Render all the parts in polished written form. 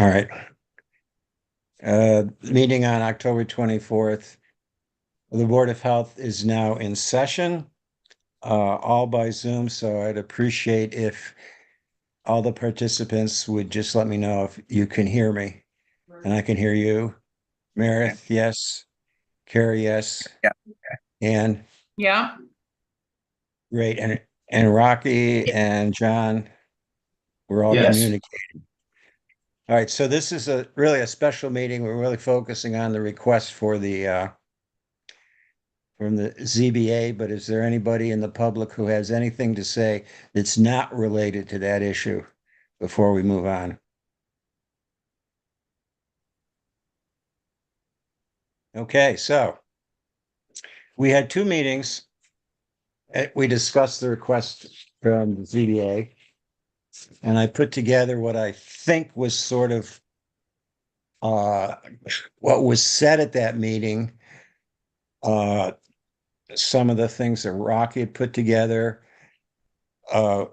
All right. Meeting on October 24th. The Board of Health is now in session, all by Zoom. So I'd appreciate if all the participants would just let me know if you can hear me and I can hear you. Meredith, yes. Carrie, yes. Yeah. And Yeah. great. And Rocky and John, we're all Yes. communicating. All right. So this is really a special meeting. We're really focusing on the request for the from the ZBA, but is there anybody in the public who has anything to say that's not related to that issue before we move on? Okay, so we had two meetings. We discussed the request from the ZBA, and I put together what I think was sort of uh, what was said at that meeting. Uh, some of the things that Rocky had put together, uh,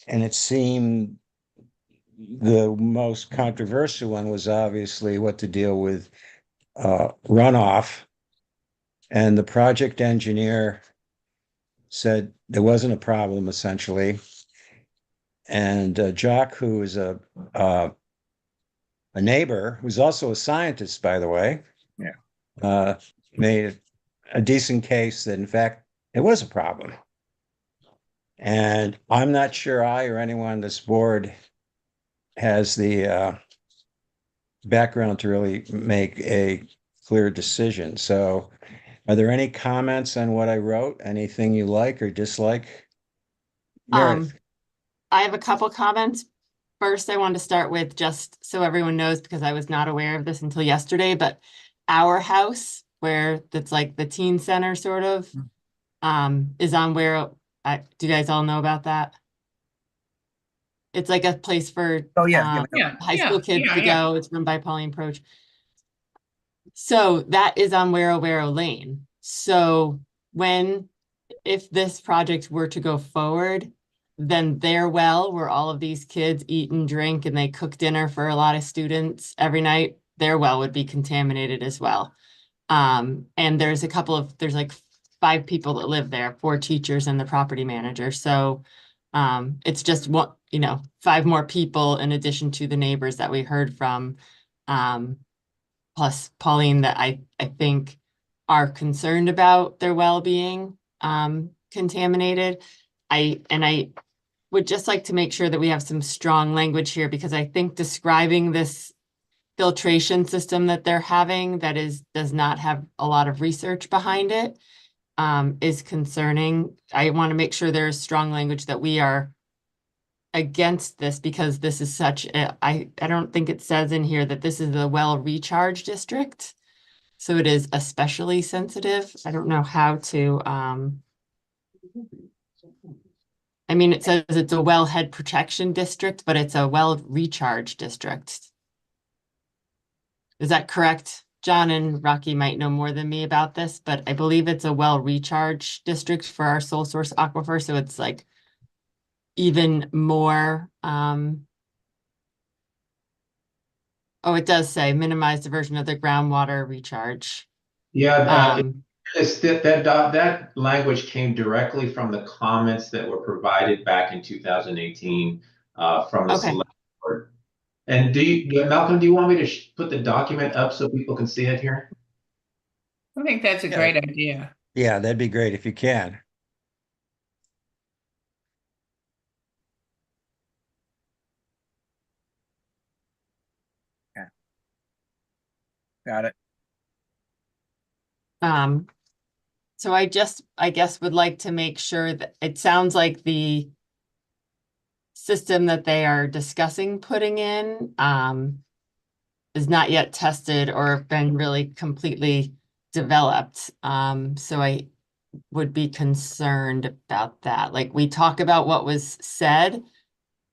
and it seemed the most controversial one was obviously what to deal with runoff. And the project engineer said there wasn't a problem essentially. And Jock, who is a neighbor, who's also a scientist, by the way, Yeah. made a decent case that in fact it was a problem. And I'm not sure I or anyone on this board has the background to really make a clear decision. So are there any comments on what I wrote? Anything you like or dislike? Meredith. I have a couple comments. First, I wanted to start with, just so everyone knows, because I was not aware of this until yesterday, but our house, where that's like the teen center sort of, is on where, do you guys all know about that? It's like a place for high school kids to go. It's run by Pauline Proch. So that is on Wero Lane. So if this project were to go forward, then their well, where all of these kids eat and drink and they cook dinner for a lot of students every night, their well would be contaminated as well. And there's like 5 people that live there, 4 teachers and the property manager. So it's just 5 more people in addition to the neighbors that we heard from, plus Pauline, that I think are concerned about their well being contaminated. I would just like to make sure that we have some strong language here, because I think describing this filtration system that they're having that does not have a lot of research behind it is concerning. I want to make sure there's strong language that we are against this, because this is I don't think it says in here that this is a well recharge district. So it is especially sensitive. I don't know how to, I mean, it says it's a wellhead protection district, but it's a well recharge district. Is that correct? John and Rocky might know more than me about this, but I believe it's a well recharge district for our sole source aquifer. So it's like even more, oh, it does say minimize diversion of the groundwater recharge. Yeah, that language came directly from the comments that were provided back in 2018 from the select board. And Malcolm, do you want me to put the document up so people can see it here? I think that's a great idea. Yeah, that'd be great if you can. Okay. Got it. So I guess would like to make sure that it sounds like the system that they are discussing putting in is not yet tested or been really completely developed. So I would be concerned about that. Like, we talk about what was said,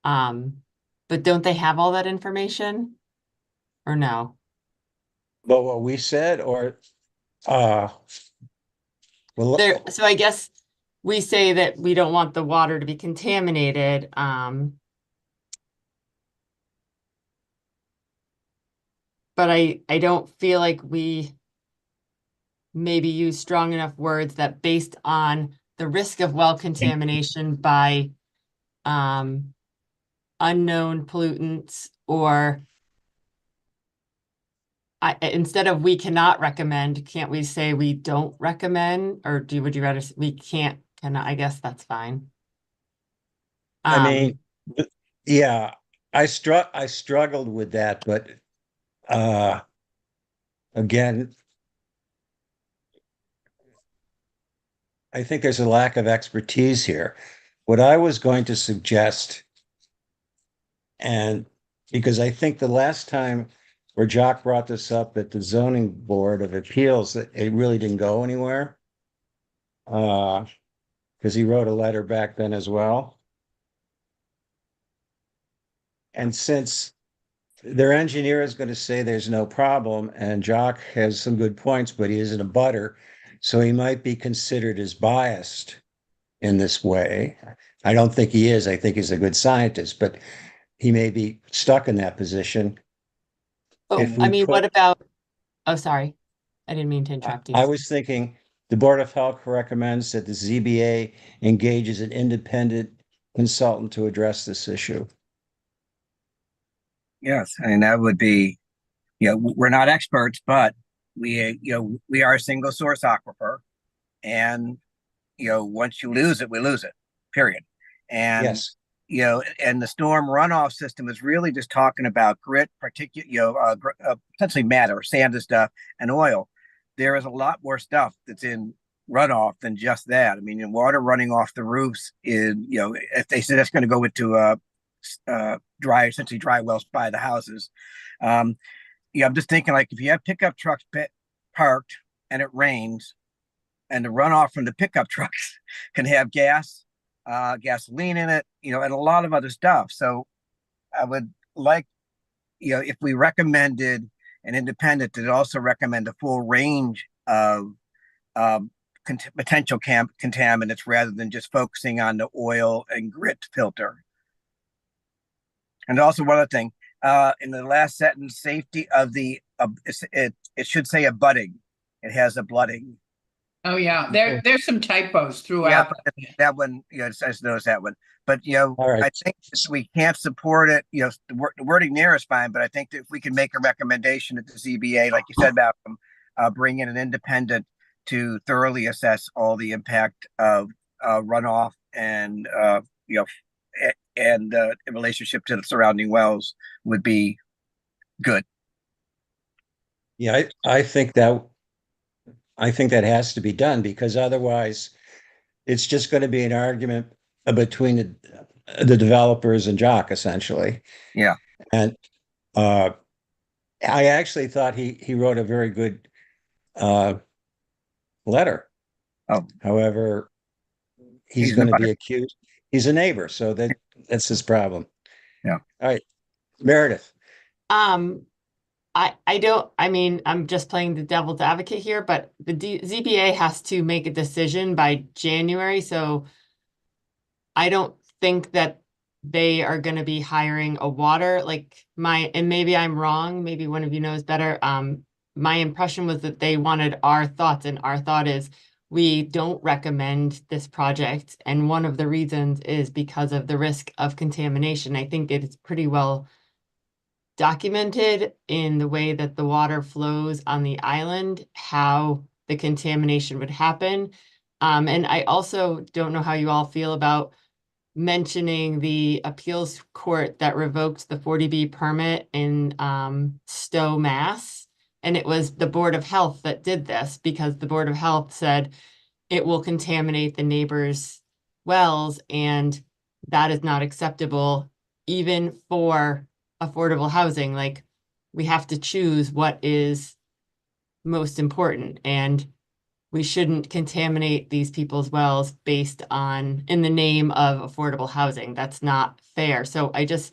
but don't they have all that information or no? But what we said, or well, So I guess we say that we don't want the water to be contaminated. but I don't feel like we maybe use strong enough words that based on the risk of well contamination by unknown pollutants, or instead of we cannot recommend, can't we say we don't recommend? Or would you rather we can't, cannot? I guess that's fine. I mean, yeah, I struggled with that, but uh again, I think there's a lack of expertise here. What I was going to suggest, and because I think the last time where Jock brought this up at the zoning board of appeals, it really didn't go anywhere. Because he wrote a letter back then as well. And since their engineer is going to say there's no problem, and Jock has some good points, but he isn't a butter, so he might be considered as biased in this way. I don't think he is. I think he's a good scientist, but he may be stuck in that position. If I we mean, put, what about, oh, sorry. I didn't mean to interrupt you. I was thinking the Board of Health recommends that the ZBA engages an independent consultant to address this issue. Yes, and that would be, we're not experts, but we are a single source aquifer, and once you lose it, we lose it, period. And Yes, and the storm runoff system is really just talking about grit, potentially matter, sand and stuff, and oil. There is a lot more stuff that's in runoff than just that. I mean, water running off the roofs is, if they say that's going to go into essentially dry wells by the houses. I'm just thinking, like, if you have pickup trucks parked and it rains, and the runoff from the pickup trucks can have gasoline in it, and a lot of other stuff. So I would like, if we recommended an independent to also recommend a full range of potential contaminants rather than just focusing on the oil and grit filter. And also one other thing, in the last sentence, safety of it should say abutting. It has a blooding. Oh, yeah, there's some typos throughout. That one, I just noticed that one. But all right. I think we can't support it. The wording there is fine, but I think that if we can make a recommendation at the ZBA, like you said, Malcolm, bring in an independent to thoroughly assess all the impact of runoff and in relationship to the surrounding wells would be good. Yeah, I think that has to be done, because otherwise it's just going to be an argument between the developers and Jock, essentially. Yeah. And I actually thought he wrote a very good letter. Oh. However, he's going to be accused. He's a neighbor, so that's his problem. Yeah. All right, Meredith. I mean, I'm just playing the devil's advocate here, but the ZBA has to make a decision by January. So I don't think that they are going to be hiring a water, and maybe I'm wrong. Maybe one of you knows better. My impression was that they wanted our thoughts, and our thought is we don't recommend this project. And one of the reasons is because of the risk of contamination. I think it is pretty well documented in the way that the water flows on the island, how the contamination would happen. And I also don't know how you all feel about mentioning the appeals court that revoked the 40B permit in Stowe, Mass. And it was the Board of Health that did this, because the Board of Health said it will contaminate the neighbors' wells, and that is not acceptable, even for affordable housing. Like, we have to choose what is most important, and we shouldn't contaminate these people's wells based on, in the name of affordable housing. That's not fair. So I just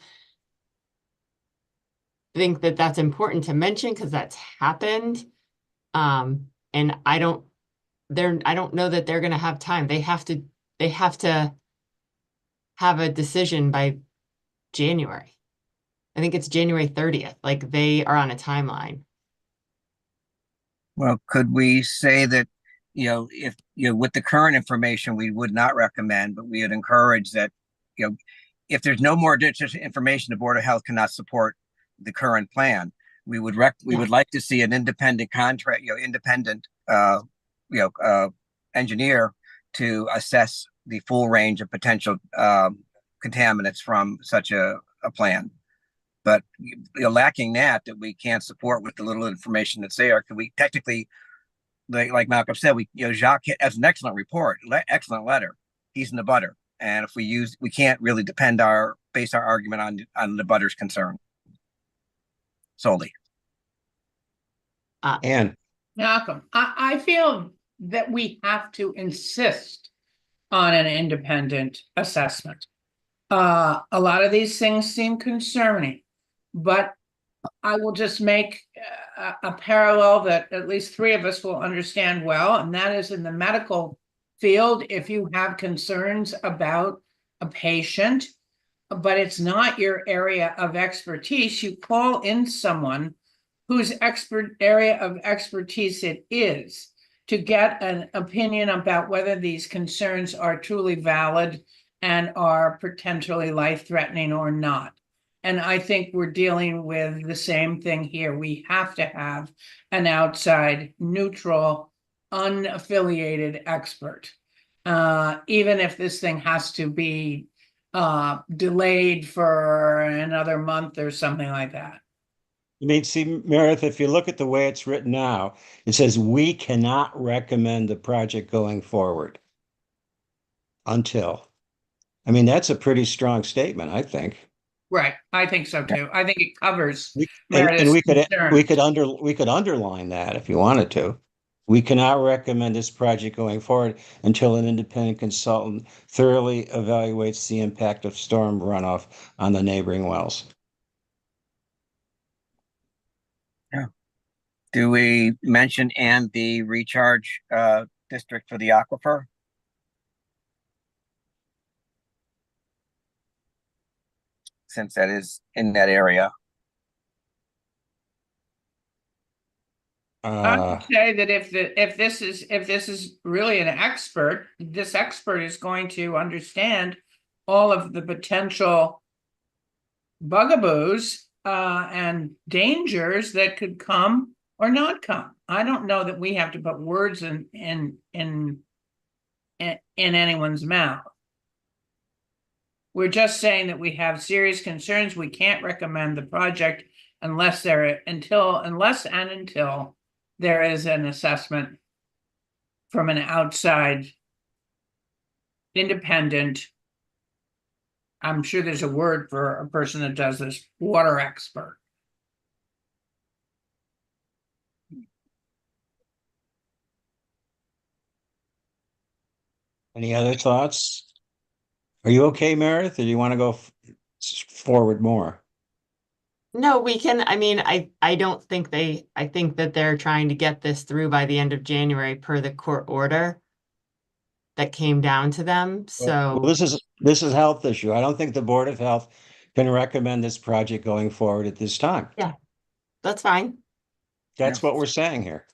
think that that's important to mention, because that's happened. And I don't know that they're going to have time. They have to have a decision by January. I think it's January 30th. Like they are on a timeline. Well, could we say that, if, with the current information, we would not recommend, but we would encourage that, if there's no more additional information, the Board of Health cannot support the current plan. We would like to see an independent contract, independent, engineer to assess the full range of potential contaminants from such a plan. But lacking that we can't support with the little information that's there. Can we technically, like Malcolm said, Jacques has an excellent report, excellent letter. He's in the butter, and if we can't really base our argument on the butter's concern solely. And Malcolm, I feel that we have to insist on an independent assessment. A lot of these things seem concerning, but I will just make a parallel that at least three of us will understand well, and that is in the medical field. If you have concerns about a patient, but it's not your area of expertise, you call in someone whose area of expertise it is to get an opinion about whether these concerns are truly valid and are potentially life-threatening or not. And I think we're dealing with the same thing here. We have to have an outside, neutral, unaffiliated expert. Even if this thing has to be delayed for another month or something like that. I mean, see, Meredith, if you look at the way it's written now, it says we cannot recommend the project going forward until. I mean, that's a pretty strong statement, I think. Right, I think so too. I think it covers And Meredith's we concerns. could underline that if you wanted to. We cannot recommend this project going forward until an independent consultant thoroughly evaluates the impact of storm runoff on the neighboring wells. Yeah. Do we mention and the recharge district for the aquifer? Since that is in that area. I would say that if this is really an expert, this expert is going to understand all of the potential bugaboos and dangers that could come or not come. I don't know that we have to put words in anyone's mouth. We're just saying that we have serious concerns. We can't recommend the project unless until there is an assessment from an outside, independent, I'm sure there's a word for a person that does this, water expert. Any other thoughts? Are you okay, Meredith, or do you want to go forward more? No, we can, I mean, I don't think I think that they're trying to get this through by the end of January per the court order that came down to them. So Well, this is a health issue. I don't think the Board of Health can recommend this project going forward at this time. yeah, that's fine. That's what we're saying here.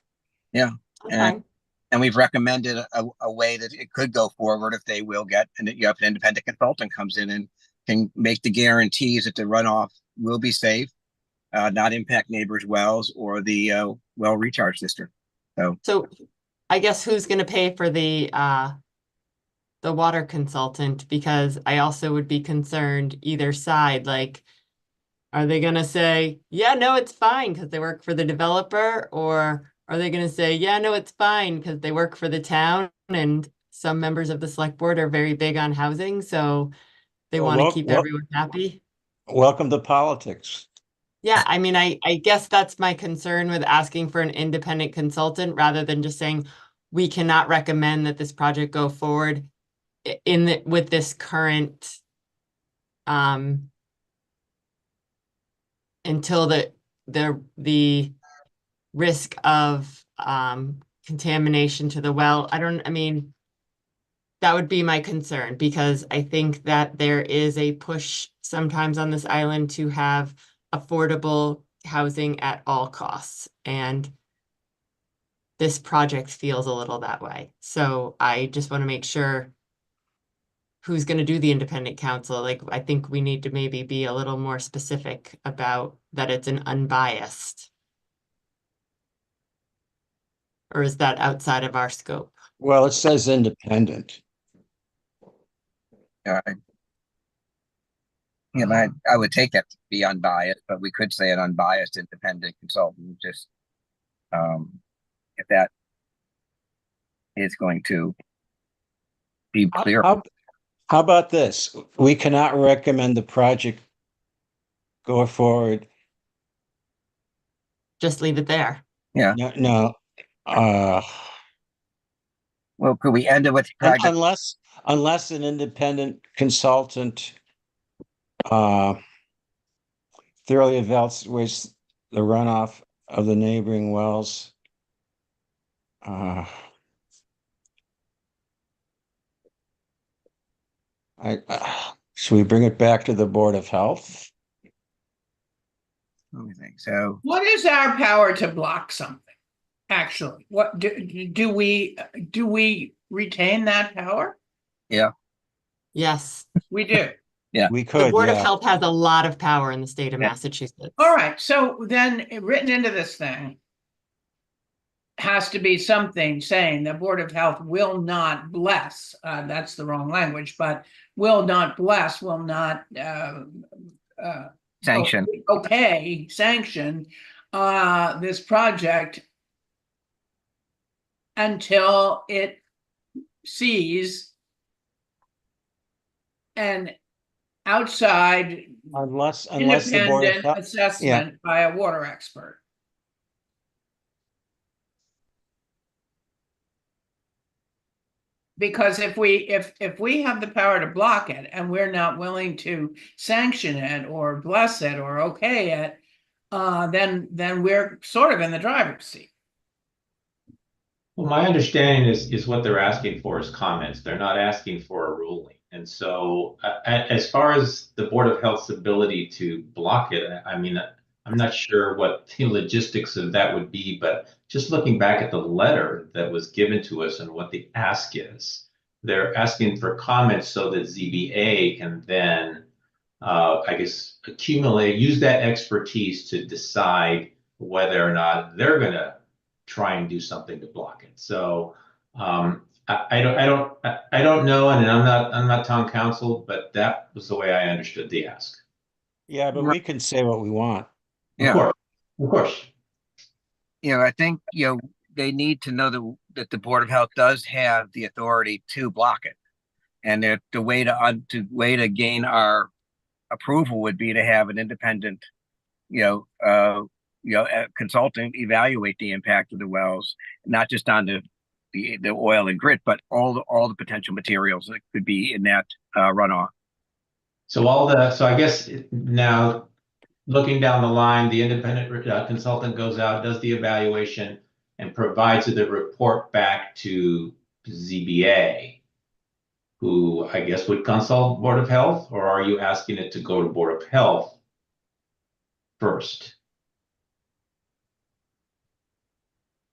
Yeah. That's fine. And we've recommended a way that it could go forward if they will get, and you have an independent consultant comes in and can make the guarantees that the runoff will be safe, not impact neighbors' wells or the well recharge district. So I guess who's going to pay for the water consultant? Because I also would be concerned either side, like, are they going to say, yeah, no, it's fine because they work for the developer? Or are they going to say, yeah, no, it's fine because they work for the town? And some members of the select board are very big on housing, so they want to keep everyone happy. Welcome to politics. Yeah, I mean, I guess that's my concern with asking for an independent consultant rather than just saying we cannot recommend that this project go forward with this current until the risk of contamination to the well. I mean, that would be my concern because I think that there is a push sometimes on this island to have affordable housing at all costs. And this project feels a little that way. So I just want to make sure who's going to do the independent counsel. Like, I think we need to maybe be a little more specific about that it's an unbiased. Or is that outside of our scope? Well, it says independent. I, I would take that to be unbiased, but we could say an unbiased independent consultant, just if that is going to be clear. How about this? We cannot recommend the project go forward. Just leave it there. Yeah. No. Well, could we end it with project? Unless an independent consultant thoroughly evaluates the runoff of the neighboring wells. Should we bring it back to the Board of Health? Let me think. So What is our power to block something? Actually, what do we retain that power? yeah, Yes. We do. We The could, Board of yeah. Health has a lot of power in the state of Yeah. Massachusetts. All right, so then written into this thing has to be something saying the Board of Health will not bless, that's the wrong language, but will not bless, will not sanction. okay, sanction this project until it sees an outside Unless the Board of independent Health, assessment by a water expert. Because if we have the power to block it and we're not willing to sanction it or bless it or okay it, then we're sort of in the driver's seat. Well, my understanding is what they're asking for is comments. They're not asking for a ruling. And so as far as the Board of Health's ability to block it, I mean, I'm not sure what the logistics of that would be, but just looking back at the letter that was given to us and what the ask is, they're asking for comments so that ZBA can then, I guess, use that expertise to decide whether or not they're going to try and do something to block it. So I don't know, and I'm not town council, but that was the way I understood the ask. yeah, but we can say what we want. Yeah. Of course. I think, they need to know that the Board of Health does have the authority to block it. And that the way to gain our approval would be to have an independent, consultant evaluate the impact of the wells, not just on the oil and grit, but all the potential materials that could be in that runoff. So I guess now looking down the line, the independent consultant goes out, does the evaluation, and provides the report back to ZBA, who I guess would consult Board of Health, or are you asking it to go to Board of Health first?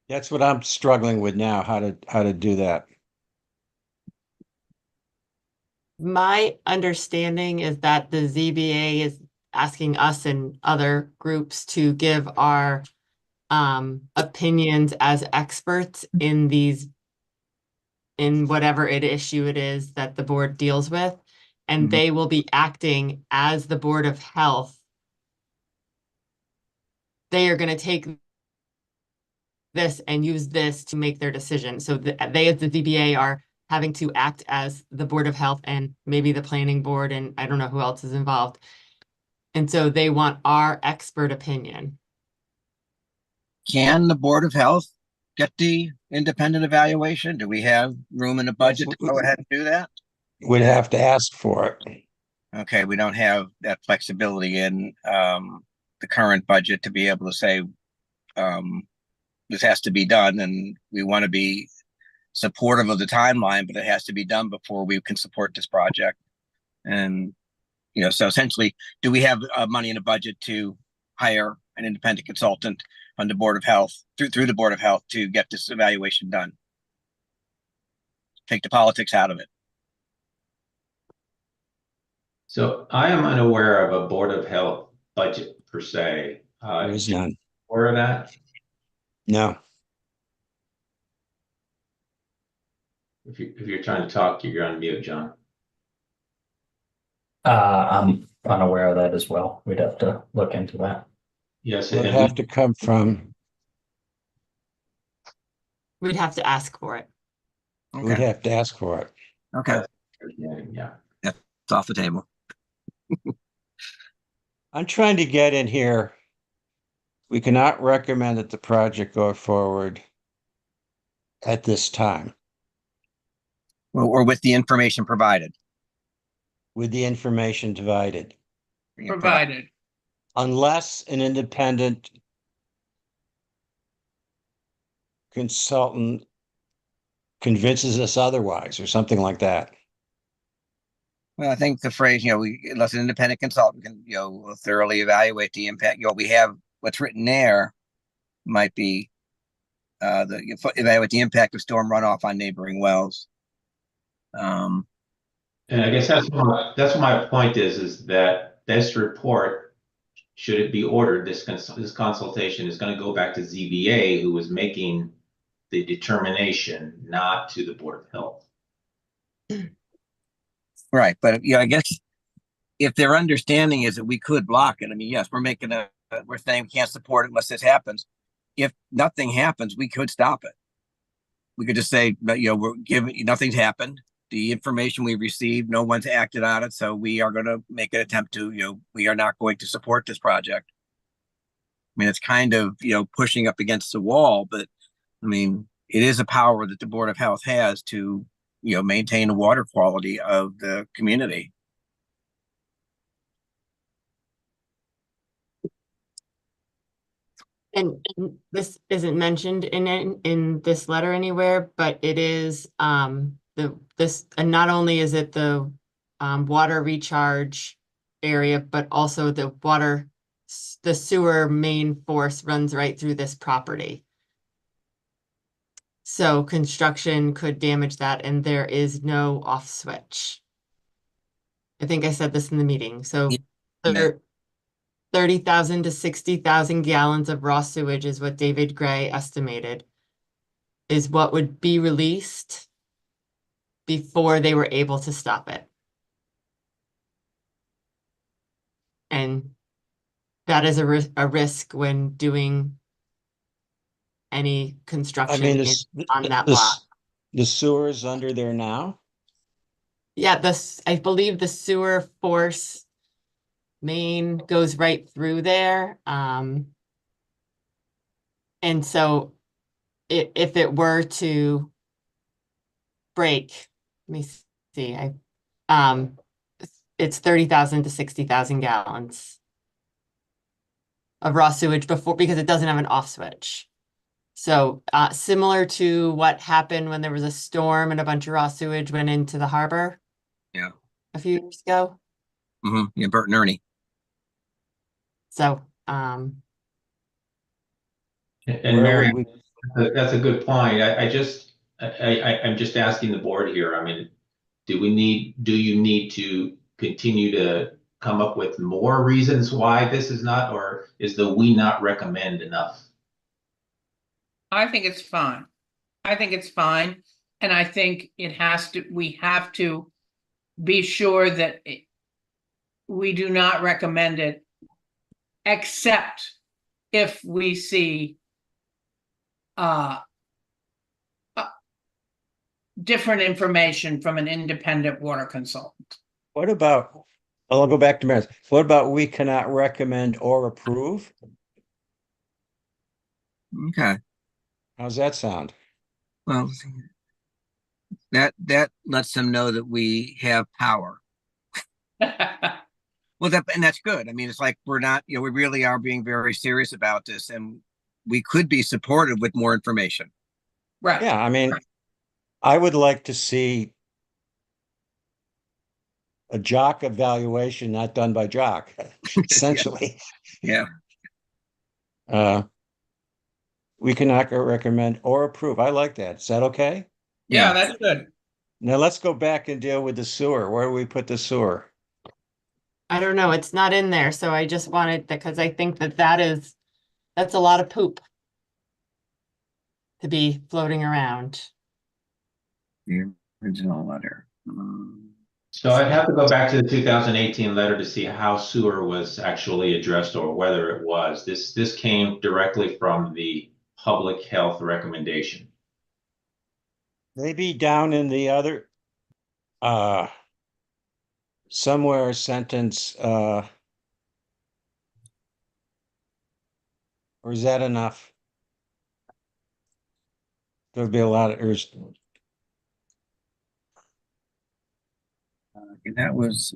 That's what I'm struggling with now, how to do that. My understanding is that the ZBA is asking us and other groups to give our opinions as experts in whatever issue it is that the board deals with. And they will be acting as the Board of Health. They are going to take this and use this to make their decision. So they, as the ZBA, are having to act as the Board of Health and maybe the planning board, and I don't know who else is involved. And so they want our expert opinion. Can the Board of Health get the independent evaluation? Do we have room in the budget to go ahead and do that? We'd have to ask for it. Okay, we don't have that flexibility in the current budget to be able to say this has to be done, and we want to be supportive of the timeline, but it has to be done before we can support this project. And so essentially, do we have money in the budget to hire an independent consultant on the Board of Health, through the Board of Health to get this evaluation done. Take the politics out of it. So I am unaware of a Board of Health budget per se. There is none. Aware of that? No. If you're trying to talk, you're on mute, John. I'm unaware of that as well. We'd have to look into that. Yes, It would and have to come from, We'd have to ask for it. we'd Okay. have to ask for it. Okay. yeah. It's off the table. I'm trying to get in here. We cannot recommend that the project go forward at this time Or with the information provided. with the information divided, Provided. unless an independent consultant convinces us otherwise or something like that. Well, I think the phrase, unless an independent consultant can, thoroughly evaluate the impact, we have what's written there might be evaluate the impact of storm runoff on neighboring wells. And I guess that's what my point is that this report, should it be ordered, this consultation is going to go back to ZBA, who was making the determination, not to the Board of Health. Right, but I guess if their understanding is that we could block it, I mean, yes, we're saying we can't support it unless this happens. If nothing happens, we could stop it. We could just say, we're giving, nothing's happened. The information we received, no one's acted on it, so we are going to make an attempt to, we are not going to support this project. I mean, it's kind of, pushing up against the wall, but I mean, it is a power that the Board of Health has to, maintain the water quality of the community. And this isn't mentioned in this letter anywhere, but it is and not only is it the water recharge area, but also the sewer main force runs right through this property. So construction could damage that, and there is no off switch. I think I said this in the meeting. So Yeah. 30,000 to 60,000 gallons of raw sewage is what David Gray estimated is what would be released before they were able to stop it. And that is a risk when doing any I construction mean, on that lot. the sewer is under there now. Yeah, I believe the sewer force main goes right through there. And so if it were to break, let me see, it's 30,000 to 60,000 gallons of raw sewage because it doesn't have an off switch. So similar to what happened when there was a storm and a bunch of raw sewage went into the harbor. Yeah. A few years ago. Mm-hmm. Yeah, Bert and Ernie. So And Where Mary, would that's a good point. I'm just asking the board here. I mean, do you need to continue to come up with more reasons why this is not, or is the we not recommend enough? I think it's fine. I think it's fine. And I think we have to be sure that we do not recommend it, except if we see different information from an independent water consultant. What about, I'll go back to Mary's. What about we cannot recommend or approve? Okay. How's that sound? Well, that lets them know that we have power. Well, and that's good. I mean, it's like we're not, we really are being very serious about this, and we could be supported with more information. Right. Yeah, I mean, I would like to see a jock evaluation not done by jock, essentially. Yeah. we can not recommend or approve. I like that. Is that okay? Yeah, that's good. Now let's go back and deal with the sewer. Where do we put the sewer? I don't know, it's not in there, so I just wanted, because I think that's a lot of poop to be floating around. The original letter. So I'd have to go back to the 2018 letter to see how sewer was actually addressed or whether it was. This came directly from the public health recommendation. Maybe down in the other, uh, somewhere a sentence, or is that enough? There'll be a lot of, That was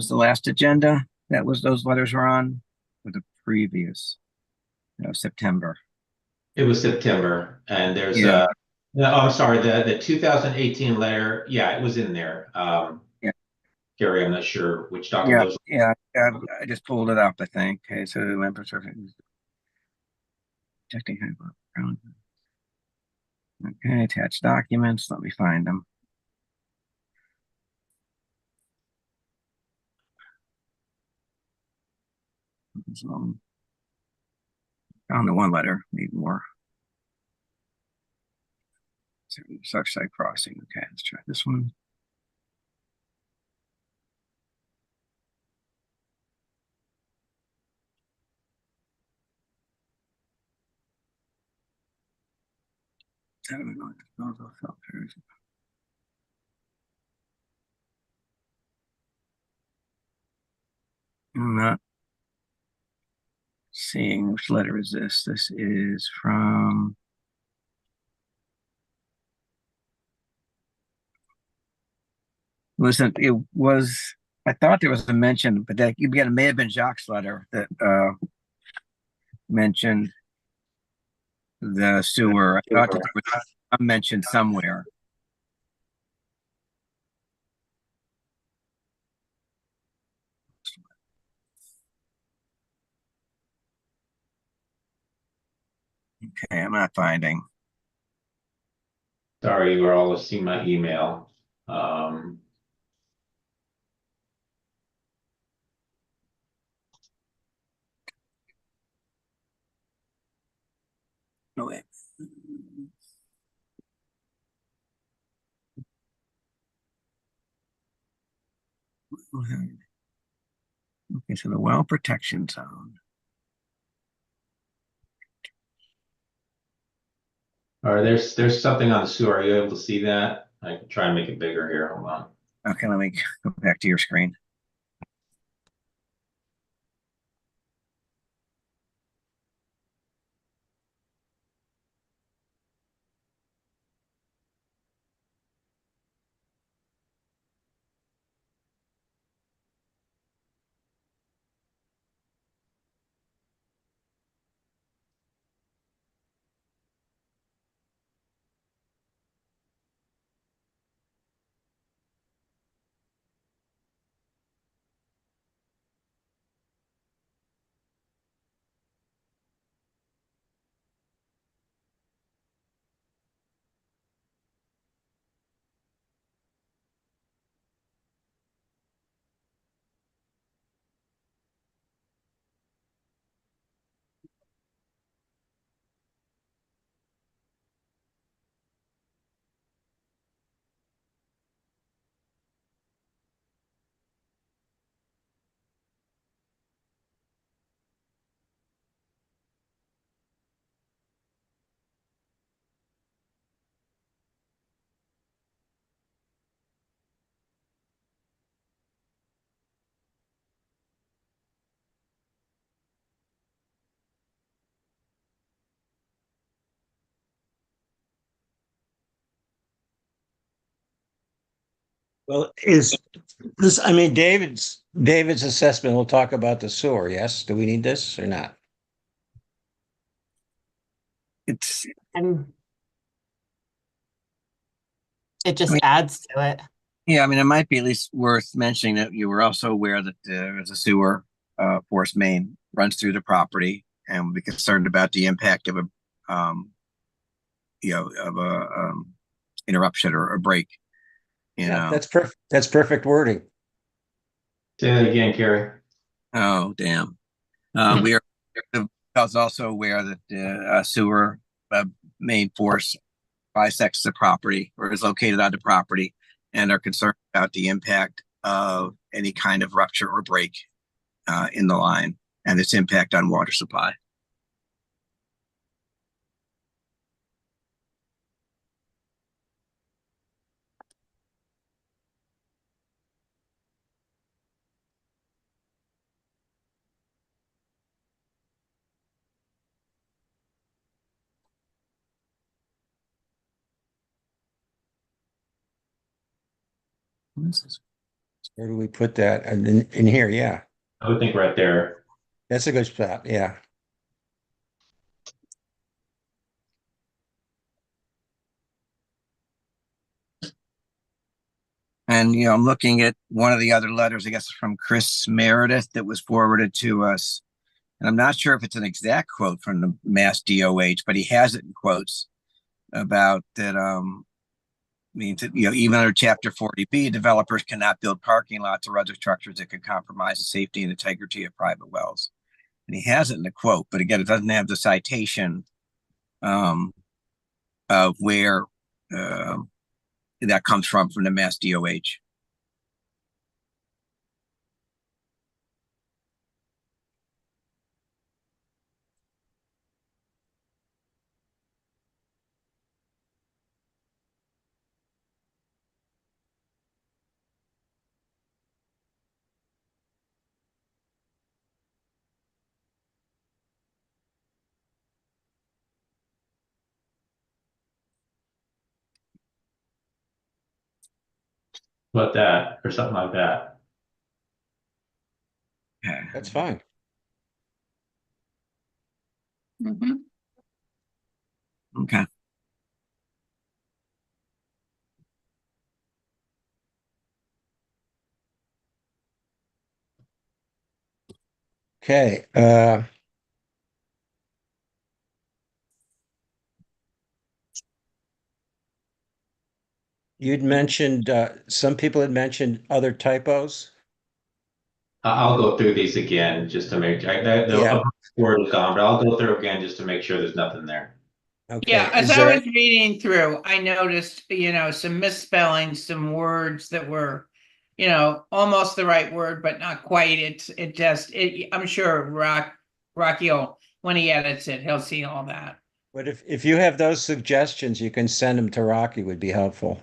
the last agenda. That was those letters were on, or the previous, September. It was September, and there's Yeah. no, I'm sorry, the 2018 letter, yeah, it was in there. Yeah. Gary, I'm not sure which document those. Yeah. I just pulled it up, I think. Okay, so members are checking. Okay, attached documents. Let me find them. Found the one letter. Need more. Surfside Crossing. Okay, let's try this one. Filters. I'm not seeing which letter is this. This is from. Listen, it was. I thought there was a mention, but that again, it may have been Jacques' letter that mentioned the sewer. I thought that there was a mention somewhere. Okay, I'm not finding. Sorry, you were all to see my email. No way. Okay, so the well protection zone. All right, there's something on the sewer. Are you able to see that? I can try and make it bigger here. Hold on. Okay, let me go back to your screen. well, is this, I mean, David's assessment, we'll talk about the sewer, yes? Do we need this or not? It's And it just I mean- adds to it. Yeah, I mean, it might be at least worth mentioning that you were also aware that there is a sewer force main runs through the property, and we'll be concerned about the impact of a, interruption or a break. Yeah, that's perfect. That's perfect wording. Say that again, Carrie. Oh, damn. We are also aware that the sewer main force bisects the property or is located on the property, and are concerned about the impact of any kind of rupture or break in the line and its impact on water supply. Where do we put that? And in here, yeah, I would think right there. that's a good spot. Yeah. And, I'm looking at one of the other letters, I guess, from Chris Meredith that was forwarded to us. And I'm not sure if it's an exact quote from the Mass DOH, but he has it in quotes about that. Means that, even under Chapter 40B, developers cannot build parking lots or other structures that could compromise the safety and integrity of private wells. And he has it in the quote, but again, it doesn't have the citation of where that comes from the Mass DOH. About that or something like that. That's fine. Mhm. Okay. Okay. You'd mentioned some people had mentioned other typos. I'll go through these again just to make the Yeah. upper word is gone, but I'll go through again just to make sure there's nothing there. Yeah, Okay. as Is I there? was reading through, I noticed, some misspellings, some words that were, almost the right word, but not quite. I'm sure Rocky will, when he edits it, he'll see all that. But if you have those suggestions, you can send them to Rocky. Would be helpful.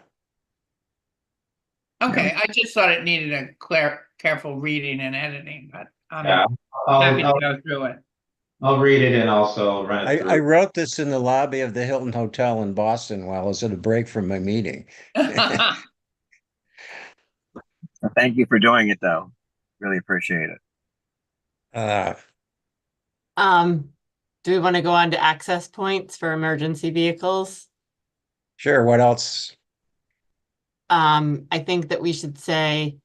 Okay, I just thought it needed a careful reading and editing, but I'm Yeah, happy to I'll go through it. I'll read it and also run it I through. wrote this in the lobby of the Hilton Hotel in Boston while I was at a break from my meeting. Thank you for doing it, though. Really appreciate it. Uh, Do we want to go on to access points for emergency vehicles? sure. What else? I think that we should say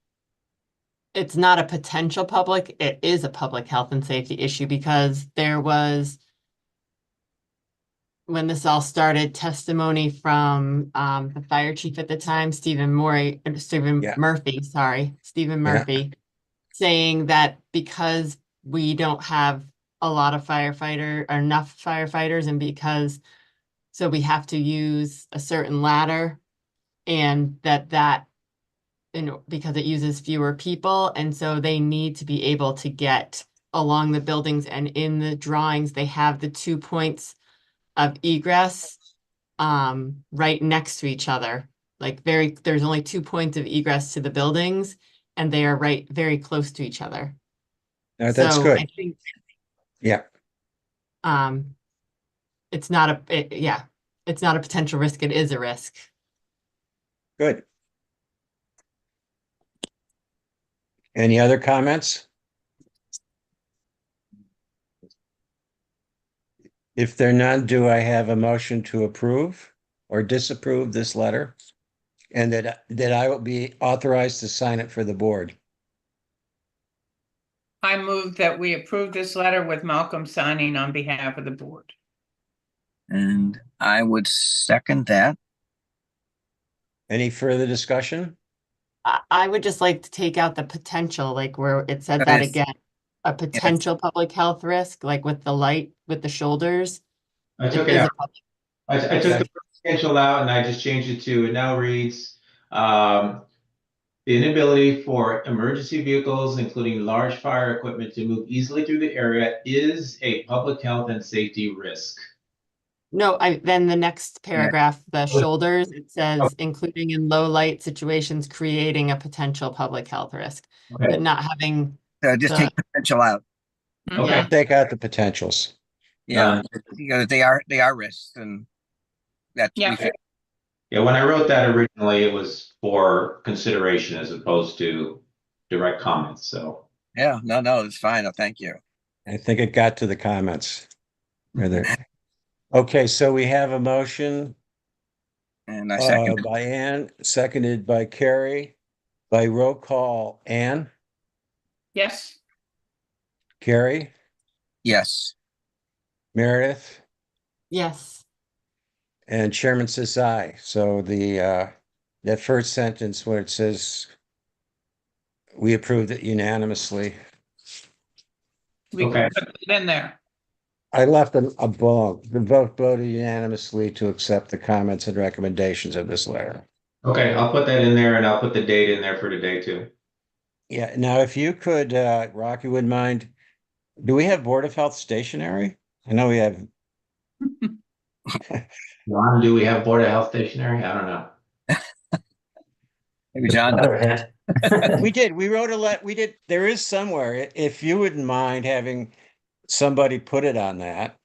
it's not a potential public, it is a public health and safety issue because there was, when this all started, testimony from the fire chief at the time, Stephen Yeah. Stephen Yeah. Murphy, saying that because we don't have a lot of enough firefighters, and so we have to use a certain ladder, and because it uses fewer people, and so they need to be able to get along the buildings, and in the drawings, they have the 2 points of egress right next to each other. There's only 2 points of egress to the buildings, and they are right very close to each other. That's So good. I think Yeah. um it's not it's not a potential risk, it is a risk. Good. Any other comments? If they're none, do I have a motion to approve or disapprove this letter? And that I will be authorized to sign it for the board. I move that we approve this letter with Malcolm signing on behalf of the board. And I would second that. Any further discussion? I would just like to take out the potential, like where it said That that is- again. A potential public health risk, like with the light, with the shoulders. I took it is out. a public- I took the potential out and I just changed it to, it now reads, the inability for emergency vehicles, including large fire equipment, to move easily through the area is a public health and safety risk. No, then the next paragraph, the shoulders, it says including in low light situations, creating a potential public health risk, but Okay, not having. Just The- take potential out. okay. Take out the potentials. Yeah, because they are risks, and that's Yeah. we should. Yeah, when I wrote that originally, it was for consideration as opposed to direct comments, so. Yeah, no, it's fine. Thank you. I think it got to the comments. Okay, so we have a motion And I second it. by Ann, seconded by Carrie, by roll call. Ann, Yes, Carrie, Yes. Meredith, Yes, and Chairman says aye. So that first sentence where it says we approved it unanimously. we Okay. can put it in there. I left a blank. The vote voted unanimously to accept the comments and recommendations of this letter. Okay, I'll put that in there and I'll put the date in there for today too. Yeah, now if you could, Rocky, wouldn't mind, do we have Board of Health stationery? I know we have. Ron, do we have Board of Health stationery? I don't know. Maybe John does. Other hand. We wrote we did, there is somewhere, if you wouldn't mind having somebody put it on that.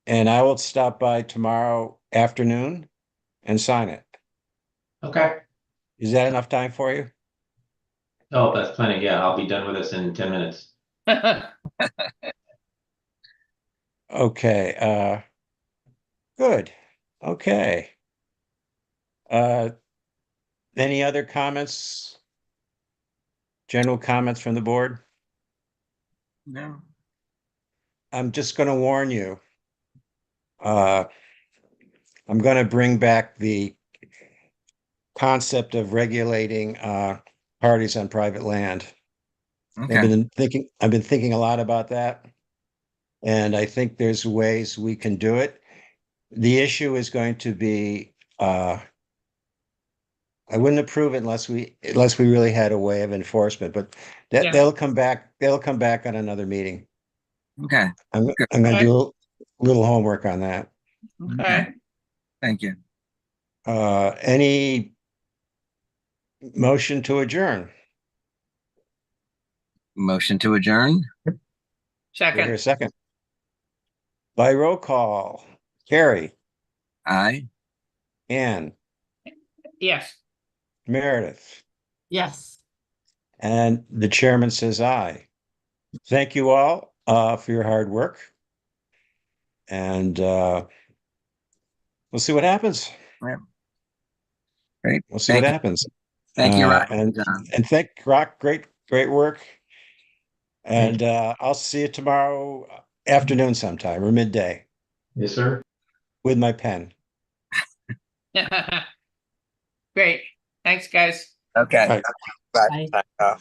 And I will stop by tomorrow afternoon and sign it. Okay. Is that enough time for you? Oh, that's plenty. Yeah, I'll be done with this in 10 minutes. Okay, good. Okay. Any other comments? General comments from the board? No. I'm just gonna warn you. I'm gonna bring back the concept of regulating parties on private land. Okay. I've been thinking a lot about that. And I think there's ways we can do it. The issue is going to be I wouldn't approve it unless we really had a way of enforcement, but Yeah. they'll come back on another meeting. Okay. I'm Good. gonna do a little homework on that. Okay, Thank you. Any motion to adjourn? Motion to adjourn. Do I hear a second, second? By roll call, Carrie, Aye. Ann, yes. Meredith, yes. and the chairman says aye. Thank you all for your hard work. And we'll see what happens. Great. We'll see Thank what you. happens. Thank you, Rock. And John. thank Rock, great work. And I'll see you tomorrow afternoon sometime or midday Yes, sir. with my pen. Great, thanks, guys. Okay. Right. Bye. Bye.